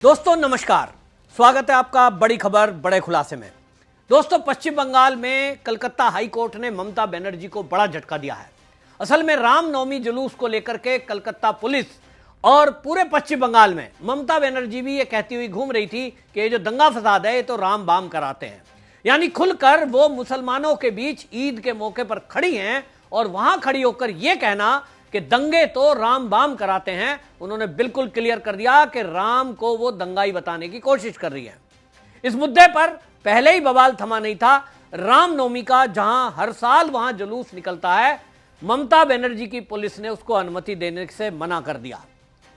दोस्तों नमस्कार, स्वागत है आपका बड़ी खबर बड़े खुलासे में। दोस्तों, पश्चिम बंगाल में कलकत्ता हाई कोर्ट ने ममता बनर्जी को बड़ा झटका दिया है। असल में रामनवमी जुलूस को लेकर के कलकत्ता पुलिस और पूरे पश्चिम बंगाल में ममता बनर्जी भी ये कहती हुई घूम रही थी कि ये जो दंगा फसाद है ये तो राम बाम कराते हैं। यानी खुलकर वो मुसलमानों के बीच ईद के मौके पर खड़ी हैं और वहां खड़ी होकर यह कहना कि दंगे तो राम बाम कराते हैं, उन्होंने बिल्कुल क्लियर कर दिया कि राम को वो दंगाई बताने की कोशिश कर रही है। इस मुद्दे पर पहले ही बवाल थमा नहीं था। रामनवमी का जहां हर साल वहां जुलूस निकलता है, ममता बनर्जी की पुलिस ने उसको अनुमति देने से मना कर दिया।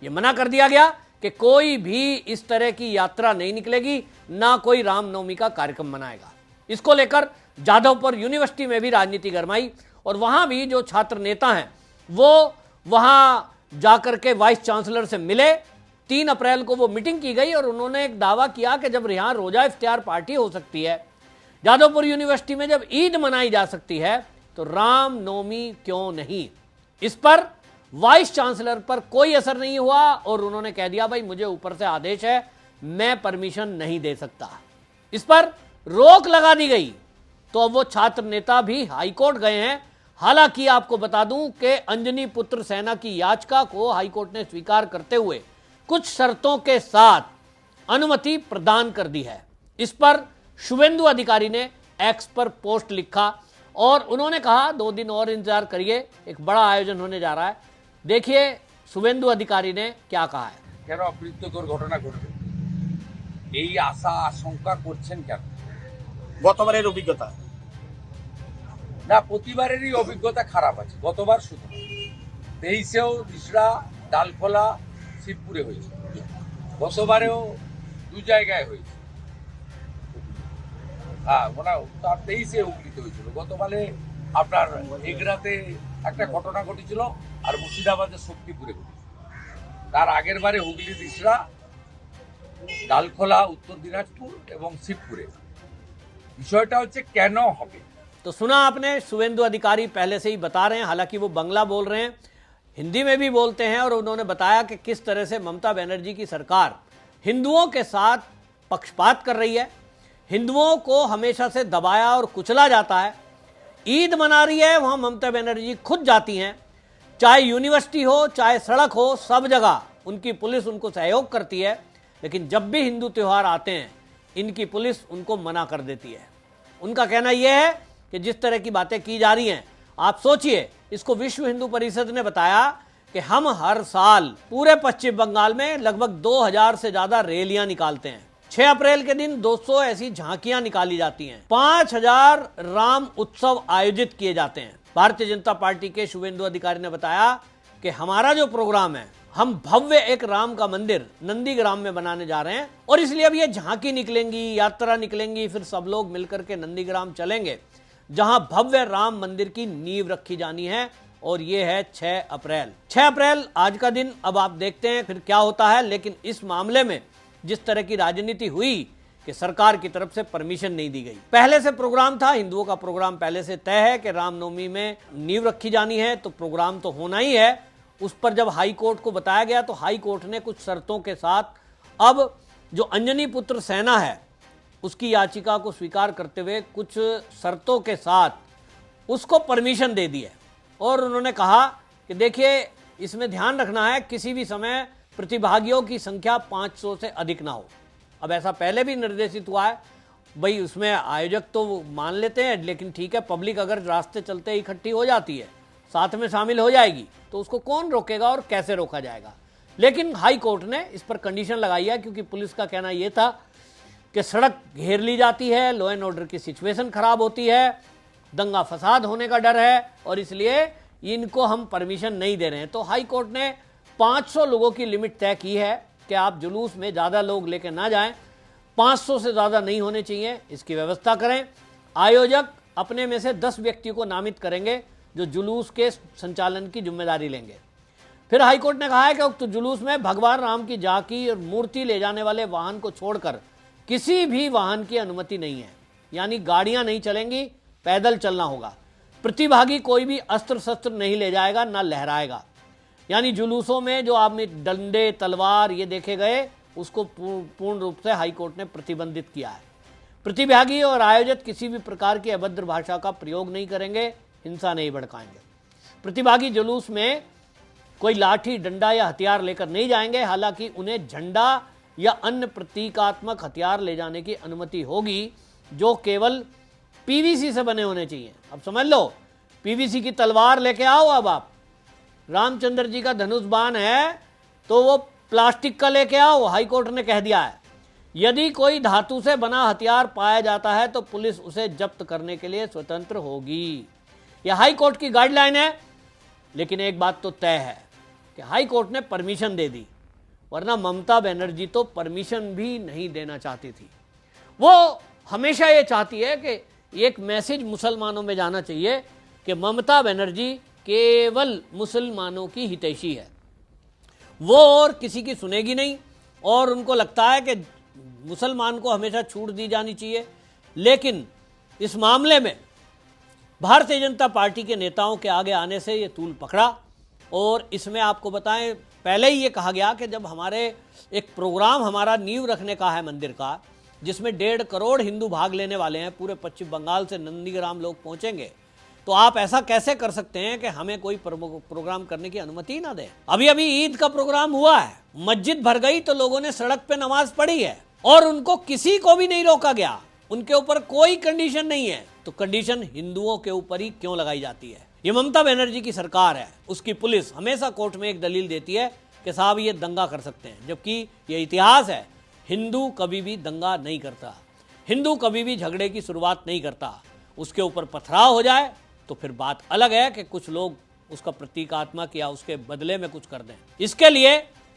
ये मना कर दिया गया कि कोई भी इस तरह की यात्रा नहीं निकलेगी, ना कोई रामनवमी का कार्यक्रम मनाएगा। इसको लेकर जादवपुर यूनिवर्सिटी में भी राजनीति गरमाई और वहां भी जो छात्र नेता हैं वो वहां जाकर के वाइस चांसलर से मिले। 3 अप्रैल को वो मीटिंग की गई और उन्होंने एक दावा किया कि जब यहां रोजा इफ्तियार पार्टी हो सकती है, जादवपुर यूनिवर्सिटी में जब ईद मनाई जा सकती है, तो रामनवमी क्यों नहीं। इस पर वाइस चांसलर पर कोई असर नहीं हुआ और उन्होंने कह दिया भाई मुझे ऊपर से आदेश है, मैं परमिशन नहीं दे सकता। इस पर रोक लगा दी गई। तो अब वो छात्र नेता भी हाईकोर्ट गए हैं। हालांकि आपको बता दूं कि अंजनी पुत्र सेना की याचिका को हाईकोर्ट ने स्वीकार करते हुए कुछ शर्तों के साथ अनुमति प्रदान कर दी है। इस पर शुभेंदु अधिकारी ने एक्स पर पोस्ट लिखा और उन्होंने कहा 2 दिन और इंतजार करिए, एक बड़ा आयोजन होने जा रहा है। देखिए शुभेंदु अधिकारी ने क्या कहा है। কেন অপ্রীতিকর ঘটনা ঘটবে এই আশা আশঙ্কা করছেন কেন? গতবারের অভিজ্ঞতা না, প্রতিবারেরই অভিজ্ঞতা খারাপ আছে। গতবার শুধু 23-এও রিসড়া, ডালখোলা, শিবপুরে হয়েছে। গতবারেও 2 জায়গায় হয়েছে। হ্যাঁ, ওনার 23-এ হুগলিতে হয়েছিল। গতবারে আপনার এগরাতে একটা ঘটনা ঘটেছিল আর মুর্শিদাবাদের শক্তিপুরে ঘটেছিল। তার আগের বারে হুগলি, রিসড়া, ডালখোলা, উত্তর দিনাজপুর এবং শিবপুরে। বিষয়টা হচ্ছে কেন হবে। तो सुना आपने, शुभेंदु अधिकारी पहले से ही बता रहे हैं। हालांकि वो बंगला बोल रहे हैं, हिंदी में भी बोलते हैं और उन्होंने बताया कि किस तरह से ममता बनर्जी की सरकार हिंदुओं के साथ पक्षपात कर रही है। हिंदुओं को हमेशा से दबाया और कुचला जाता है। ईद मना रही है, वहां ममता बनर्जी खुद जाती हैं, चाहे यूनिवर्सिटी हो चाहे सड़क हो, सब जगह उनकी पुलिस उनको सहयोग करती है। लेकिन जब भी हिंदू त्यौहार आते हैं, इनकी पुलिस उनको मना कर देती है। उनका कहना यह है कि जिस तरह की बातें की जा रही हैं, आप सोचिए, इसको विश्व हिंदू परिषद ने बताया कि हम हर साल पूरे पश्चिम बंगाल में लगभग 2000 से ज्यादा रैलियां निकालते हैं। 6 अप्रैल के दिन 200 ऐसी झांकियां निकाली जाती हैं। 5000 राम उत्सव आयोजित किए जाते हैं। भारतीय जनता पार्टी के शुभेंदु अधिकारी ने बताया कि हमारा जो प्रोग्राम है, हम भव्य एक राम का मंदिर नंदीग्राम में बनाने जा रहे हैं और इसलिए अब ये झांकी निकलेंगी, यात्रा निकलेंगी, फिर सब लोग मिलकर के नंदीग्राम चलेंगे जहां भव्य राम मंदिर की नींव रखी जानी है। और यह है 6 अप्रैल। 6 अप्रैल आज का दिन। अब आप देखते हैं फिर क्या होता है। लेकिन इस मामले में जिस तरह की राजनीति हुई कि सरकार की तरफ से परमिशन नहीं दी गई। पहले से प्रोग्राम था, हिंदुओं का प्रोग्राम पहले से तय है कि रामनवमी में नींव रखी जानी है, तो प्रोग्राम तो होना ही है। उस पर जब हाई कोर्ट को बताया गया तो हाई कोर्ट ने कुछ शर्तों के साथ अब जो अंजनी पुत्र सेना है उसकी याचिका को स्वीकार करते हुए कुछ शर्तों के साथ उसको परमिशन दे दी है। और उन्होंने कहा कि देखिए, इसमें ध्यान रखना है किसी भी समय प्रतिभागियों की संख्या 500 से अधिक ना हो। अब ऐसा पहले भी निर्देशित हुआ है भाई, उसमें आयोजक तो मान लेते हैं, लेकिन ठीक है, पब्लिक अगर रास्ते चलते इकट्ठी हो जाती है, साथ में शामिल हो जाएगी, तो उसको कौन रोकेगा और कैसे रोका जाएगा। लेकिन हाई कोर्ट ने इस पर कंडीशन लगाई है, क्योंकि पुलिस का कहना यह था कि सड़क घेर ली जाती है, लॉ एंड ऑर्डर की सिचुएशन खराब होती है, दंगा फसाद होने का डर है और इसलिए इनको हम परमिशन नहीं दे रहे हैं। तो हाई कोर्ट ने 500 लोगों की लिमिट तय की है कि आप जुलूस में ज़्यादा लोग लेकर ना जाएं, 500 से ज़्यादा नहीं होने चाहिए, इसकी व्यवस्था करें। आयोजक अपने में से 10 व्यक्तियों को नामित करेंगे जो जुलूस के संचालन की जिम्मेदारी लेंगे। फिर हाईकोर्ट ने कहा है कि उक्त जुलूस में भगवान राम की झांकी और मूर्ति ले जाने वाले वाहन को छोड़कर किसी भी वाहन की अनुमति नहीं है। यानी गाड़ियां नहीं चलेंगी, पैदल चलना होगा। प्रतिभागी कोई भी अस्त्र शस्त्र नहीं ले जाएगा, ना लहराएगा। यानी जुलूसों में जो आपने डंडे, तलवार ये देखे गए, उसको पूर्ण रूप से हाईकोर्ट ने प्रतिबंधित किया है। प्रतिभागी और आयोजक किसी भी प्रकार की अभद्र भाषा का प्रयोग नहीं करेंगे, हिंसा नहीं भड़काएंगे। प्रतिभागी जुलूस में कोई लाठी, डंडा या हथियार लेकर नहीं जाएंगे। हालांकि उन्हें झंडा या अन्य प्रतीकात्मक हथियार ले जाने की अनुमति होगी, जो केवल पीवीसी से बने होने चाहिए। अब समझ लो, पीवीसी की तलवार लेके आओ। अब आप रामचंद्र जी का धनुष बाण है तो वो प्लास्टिक का लेके आओ, हाईकोर्ट ने कह दिया है। यदि कोई धातु से बना हथियार पाया जाता है तो पुलिस उसे जब्त करने के लिए स्वतंत्र होगी। यह हाईकोर्ट की गाइडलाइन है, लेकिन एक बात तो तय है कि हाईकोर्ट ने परमिशन दे दी, वरना ममता बनर्जी तो परमिशन भी नहीं देना चाहती थी। वो हमेशा ये चाहती है कि एक मैसेज मुसलमानों में जाना चाहिए कि ममता बनर्जी केवल मुसलमानों की हितैषी है, वो और किसी की सुनेगी नहीं। और उनको लगता है कि मुसलमान को हमेशा छूट दी जानी चाहिए। लेकिन इस मामले में भारतीय जनता पार्टी के नेताओं के आगे आने से ये तूल पकड़ा। और इसमें आपको बताएं, पहले ही ये कहा गया कि जब हमारे एक प्रोग्राम हमारा नींव रखने का है मंदिर का, जिसमें 1.5 करोड़ हिंदू भाग लेने वाले हैं, पूरे पश्चिम बंगाल से नंदीग्राम लोग पहुंचेंगे, तो आप ऐसा कैसे कर सकते हैं कि हमें कोई प्रोग्राम करने की अनुमति ना दें। अभी अभी ईद का प्रोग्राम हुआ है, मस्जिद भर गई तो लोगों ने सड़क पे नमाज पढ़ी है और उनको किसी को भी नहीं रोका गया, उनके ऊपर कोई कंडीशन नहीं है। तो कंडीशन हिंदुओं के ऊपर ही क्यों लगाई जाती है? ये ममता बनर्जी की सरकार है, उसकी पुलिस हमेशा कोर्ट में एक दलील देती है कि साहब ये दंगा कर सकते हैं, जबकि ये इतिहास है, हिंदू कभी भी दंगा नहीं करता, हिंदू कभी भी झगड़े की शुरुआत नहीं करता। उसके ऊपर पथराव हो जाए तो फिर बात अलग है कि कुछ लोग उसका प्रतीकात्मक या उसके बदले में कुछ कर दें। इसके लिए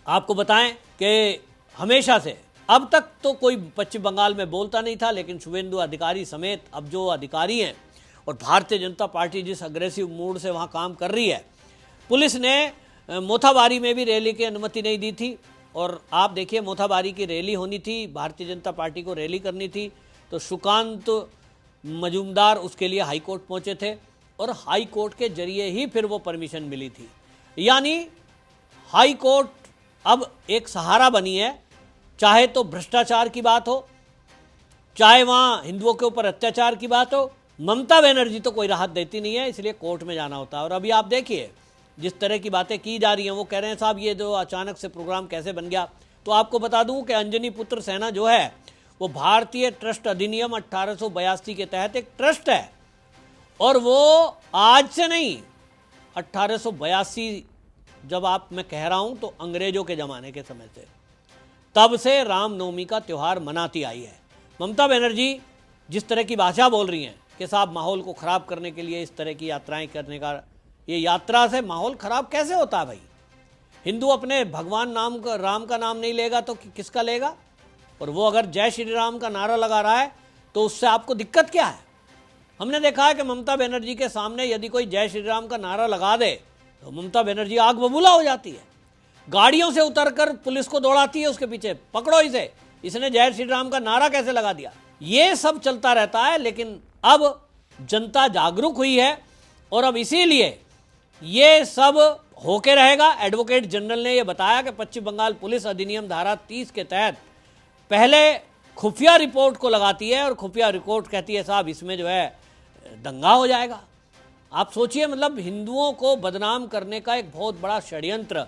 आपको बताएं कि हमेशा से अब तक तो कोई पश्चिम बंगाल में बोलता नहीं था, लेकिन शुभेंदु अधिकारी समेत अब जो अधिकारी हैं और भारतीय जनता पार्टी जिस अग्रेसिव मूड से वहाँ काम कर रही है, पुलिस ने मोथाबारी में भी रैली की अनुमति नहीं दी थी। और आप देखिए, मोथाबारी की रैली होनी थी, भारतीय जनता पार्टी को रैली करनी थी, तो सुकांत मजूमदार उसके लिए हाईकोर्ट पहुँचे थे और हाईकोर्ट के जरिए ही फिर वो परमिशन मिली थी। यानी हाईकोर्ट अब एक सहारा बनी है, चाहे तो भ्रष्टाचार की बात हो, चाहे वहाँ हिंदुओं के ऊपर अत्याचार की बात हो, ममता बनर्जी तो कोई राहत देती नहीं है, इसलिए कोर्ट में जाना होता है। और अभी आप देखिए जिस तरह की बातें की जा रही हैं, वो कह रहे हैं साहब ये जो अचानक से प्रोग्राम कैसे बन गया। तो आपको बता दूं कि अंजनी पुत्र सेना जो है वो भारतीय ट्रस्ट अधिनियम 1882 के तहत एक ट्रस्ट है, और वो आज से नहीं, 1882 जब आप मैं कह रहा हूं तो अंग्रेजों के ज़माने के समय से, तब से रामनवमी का त्यौहार मनाती आई है। ममता बनर्जी जिस तरह की भाषा बोल रही हैं कि साहब माहौल को ख़राब करने के लिए इस तरह की यात्राएं करने का, ये यात्रा से माहौल ख़राब कैसे होता है भाई? हिंदू अपने भगवान नाम का, राम का नाम नहीं लेगा तो किसका लेगा? और वो अगर जय श्री राम का नारा लगा रहा है तो उससे आपको दिक्कत क्या है? हमने देखा है कि ममता बनर्जी के सामने यदि कोई जय श्री राम का नारा लगा दे तो ममता बनर्जी आग बबूला हो जाती है, गाड़ियों से उतरकर पुलिस को दौड़ाती है उसके पीछे, पकड़ो इसे, इसने जय श्री राम का नारा कैसे लगा दिया। ये सब चलता रहता है, लेकिन अब जनता जागरूक हुई है और अब इसीलिए ये सब होके रहेगा। एडवोकेट जनरल ने यह बताया कि पश्चिम बंगाल पुलिस अधिनियम धारा 30 के तहत पहले खुफिया रिपोर्ट को लगाती है और खुफिया रिपोर्ट कहती है साहब इसमें जो है दंगा हो जाएगा। आप सोचिए, मतलब हिंदुओं को बदनाम करने का एक बहुत बड़ा षड्यंत्र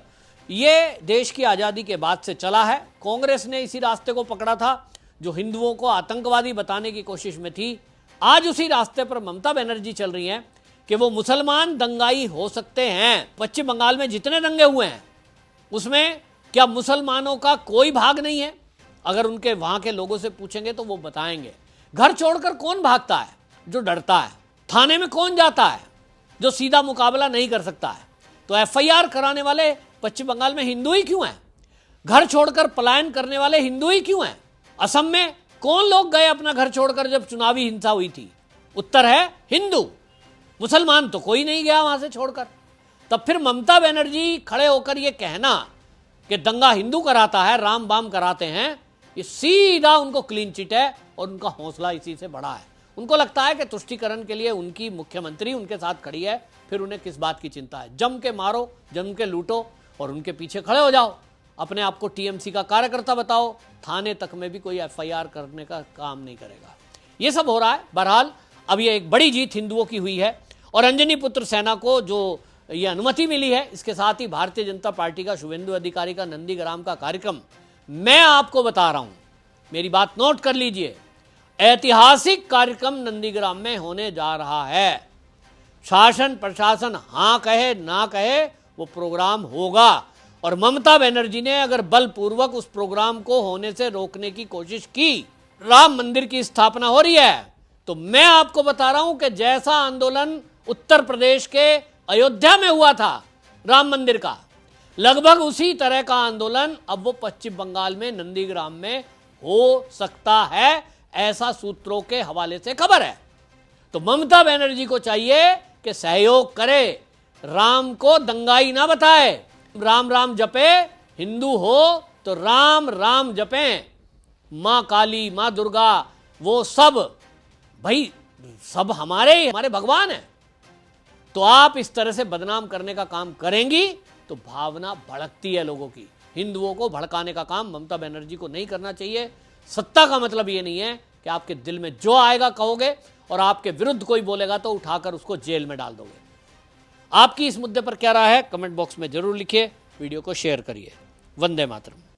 ये देश की आज़ादी के बाद से चला है। कांग्रेस ने इसी रास्ते को पकड़ा था जो हिंदुओं को आतंकवादी बताने की कोशिश में थी। आज उसी रास्ते पर ममता बनर्जी चल रही हैं कि वो मुसलमान दंगाई हो सकते हैं। पश्चिम बंगाल में जितने दंगे हुए हैं उसमें क्या मुसलमानों का कोई भाग नहीं है? अगर उनके वहां के लोगों से पूछेंगे तो वो बताएंगे। घर छोड़कर कौन भागता है? जो डरता है। थाने में कौन जाता है? जो सीधा मुकाबला नहीं कर सकता है। तो एफआईआर कराने वाले पश्चिम बंगाल में हिंदू ही क्यों हैं? घर छोड़कर पलायन करने वाले हिंदू ही क्यों हैं? असम में कौन लोग गए अपना घर छोड़कर जब चुनावी हिंसा हुई थी? उत्तर है हिंदू। मुसलमान तो कोई नहीं गया वहां से छोड़कर। तब फिर ममता बनर्जी खड़े होकर ये कहना कि दंगा हिंदू कराता है, राम बाम कराते हैं, ये सीधा उनको क्लीन चिट है और उनका हौसला इसी से बढ़ा है। उनको लगता है कि तुष्टीकरण के लिए उनकी मुख्यमंत्री उनके साथ खड़ी है, फिर उन्हें किस बात की चिंता है? जम के मारो, जम के लूटो और उनके पीछे खड़े हो जाओ। अपने आप को टीएमसी का कार्यकर्ता बताओ, थाने तक में भी कोई एफआईआर करने का काम नहीं करेगा। ये सब हो रहा है। बहरहाल अब ये एक बड़ी जीत हिंदुओं की हुई है और अंजनी पुत्र सेना को जो ये अनुमति मिली है, इसके साथ ही भारतीय जनता पार्टी का शुभेंदु अधिकारी का नंदीग्राम का कार्यक्रम, मैं आपको बता रहा हूं, मेरी बात नोट कर लीजिए, ऐतिहासिक कार्यक्रम नंदीग्राम में होने जा रहा है। शासन प्रशासन हां कहे ना कहे, वो प्रोग्राम होगा और ममता बनर्जी ने अगर बलपूर्वक उस प्रोग्राम को होने से रोकने की कोशिश की, राम मंदिर की स्थापना हो रही है, तो मैं आपको बता रहा हूं कि जैसा आंदोलन उत्तर प्रदेश के अयोध्या में हुआ था राम मंदिर का, लगभग उसी तरह का आंदोलन अब वो पश्चिम बंगाल में नंदीग्राम में हो सकता है, ऐसा सूत्रों के हवाले से खबर है। तो ममता बनर्जी को चाहिए कि सहयोग करे, राम को दंगाई ना बताए, राम राम जपे, हिंदू हो तो राम राम जपें, मां काली मां दुर्गा वो सब भाई सब हमारे भगवान हैं। तो आप इस तरह से बदनाम करने का काम करेंगी तो भावना भड़कती है लोगों की। हिंदुओं को भड़काने का काम ममता बनर्जी को नहीं करना चाहिए। सत्ता का मतलब ये नहीं है कि आपके दिल में जो आएगा कहोगे और आपके विरुद्ध कोई बोलेगा तो उठाकर उसको जेल में डाल दोगे। आपकी इस मुद्दे पर क्या राय है, कमेंट बॉक्स में जरूर लिखिए, वीडियो को शेयर करिए। वंदे मातरम।